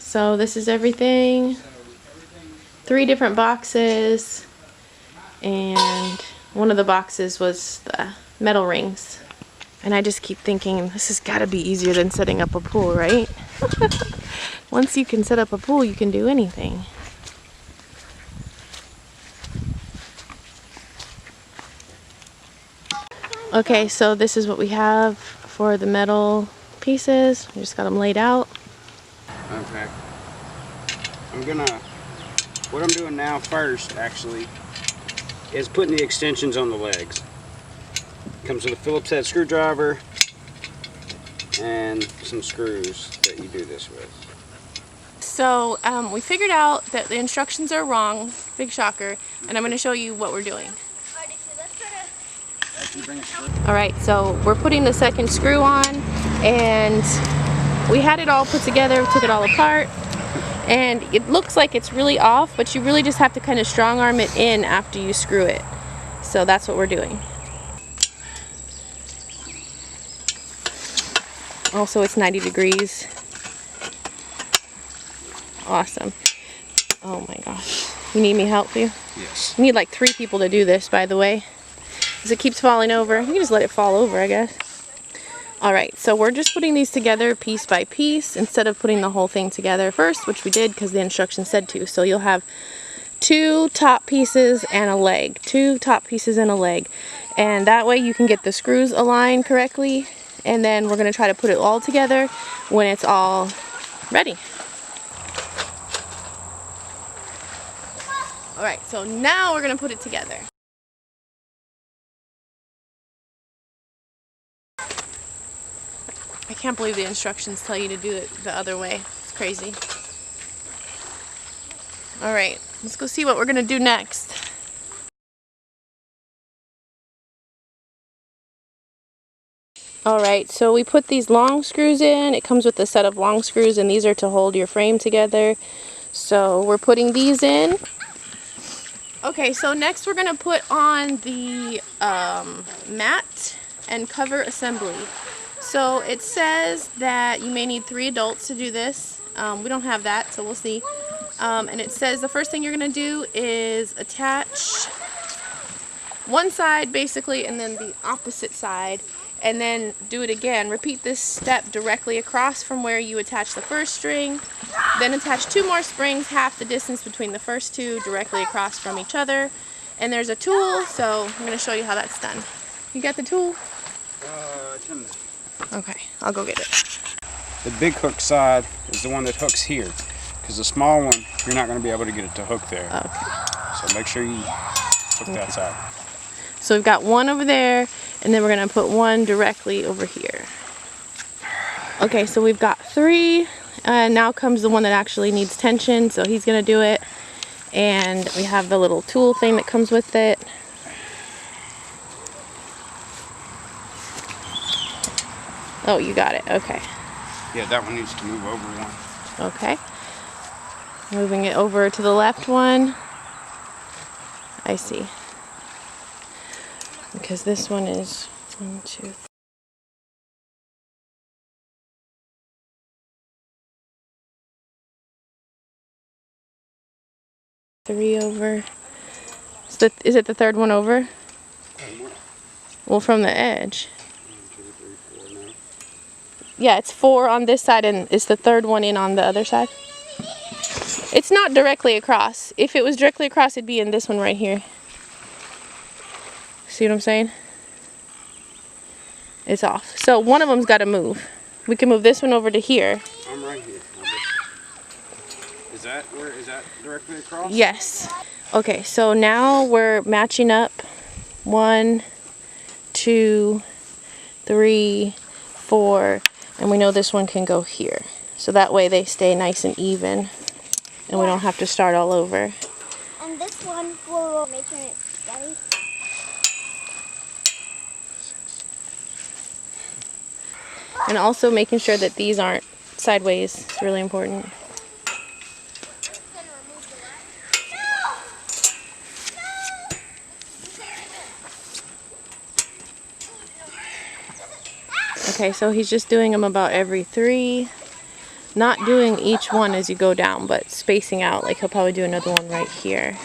So this is everything. 3 different boxes, and one of the boxes was the metal rings. And I just keep thinking, this has got to be easier than setting up a pool, right? Once you can set up a pool, you can do anything. Okay, so this is what we have for the metal pieces. We just got them laid out. Okay. What I'm doing now first, actually, is putting the extensions on the legs. Comes with a Phillips head screwdriver and some screws that you do this with. So we figured out that the instructions are wrong, big shocker, and I'm going to show you what we're doing. Alright, so we're putting the second screw on, and we had it all put together, took it all apart, and it looks like it's really off, but you really just have to kind of strong arm it in after you screw it. So that's what we're doing. Also, it's 90 degrees. Awesome. Oh my gosh. You need me to help you? Yes. You need like 3 people to do this, by the way, because it keeps falling over. You can just let it fall over, I guess. Alright, so we're just putting these together piece by piece instead of putting the whole thing together first, which we did because the instructions said to. So you'll have 2 top pieces and a leg. 2 top pieces and a leg. And that way you can get the screws aligned correctly. And then we're going to try to put it all together when it's all ready. Alright, so now we're going to put it together. I can't believe the instructions tell you to do it the other way. It's crazy. Alright, let's go see what we're going to do next. Alright, so we put these long screws in. It comes with a set of long screws, and these are to hold your frame together. So we're putting these in. Okay, so next we're going to put on the mat and cover assembly. So it says that you may need 3 adults to do this. We don't have that, so we'll see. And it says the first thing you're going to do is attach one side basically, and then the opposite side, and then do it again. Repeat this step directly across from where you attach the first string. Then attach 2 more springs, half the distance between the first 2, directly across from each other. And there's a tool, so I'm going to show you how that's done. You got the tool? It's in there. Okay, I'll go get it. The big hook side is the one that hooks here, because the small one, you're not going to be able to get it to hook there. Okay. So make sure you hook that side. So we've got one over there, and then we're going to put one directly over here. Okay, so we've got 3, and now comes the one that actually needs tension, so he's going to do it. And we have the little tool thing that comes with it. Oh, you got it. Okay. Yeah, that one needs to move over one. Okay. Moving it over to the left one. I see. Because this one is 1, 2, 3 over. Is it the 3rd one over? Well, from the edge. 1, 2, 3, 4 now. Yeah, it's 4 on this side, and it's the 3rd one in on the other side. It's not directly across. If it was directly across, it'd be in this one right here. See what I'm saying? It's off. So one of them's got to move. We can move this one over to here. I'm right here. Is that directly across? Yes. Okay, so now we're matching up 1, 2, 3, 4, and we know this one can go here. So that way they stay nice and even, and we don't have to start all over. And this one, we're making it steady. And also making sure that these aren't sideways is really important. Okay, so he's just doing them about every 3. not doing each one as you go down, but spacing out. Like he'll probably do another one right here.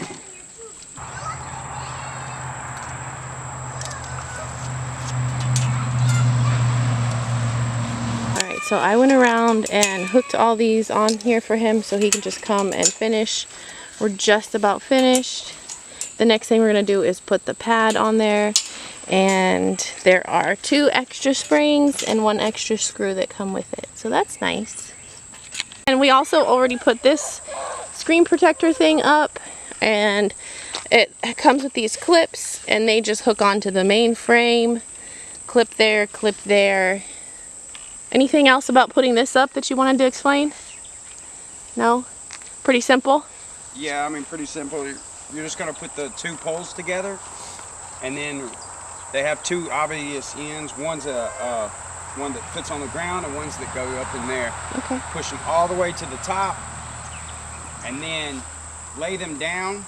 Alright, so I went around and hooked all these on here for him so he can just come and finish. We're just about finished. The next thing we're going to do is put the pad on there. And there are 2 extra springs and 1 extra screw that come with it. So that's nice. And we also already put this screen protector thing up. And it comes with these clips. And they just hook onto the main frame. Clip there, clip there. Anything else about putting this up that you wanted to explain? No? Pretty simple? Yeah, I mean, pretty simple. You're just going to put the 2 poles together, and then they have 2 obvious ends. One's one that fits on the ground, and one's that go up in there. Okay. Push them all the way to the top, and then lay them down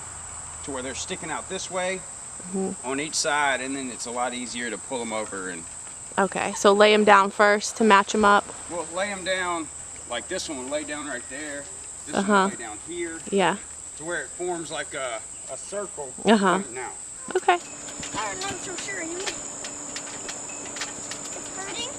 to where they're sticking out this way on each side, and then it's a lot easier to pull them over. And Okay, so lay them down first to match them up. well, lay them down like this one. Lay down right there. This one lay down here. Yeah. To where it forms like a circle. Uh-huh. Now. Okay. I'm not so sure anymore. It's hurting.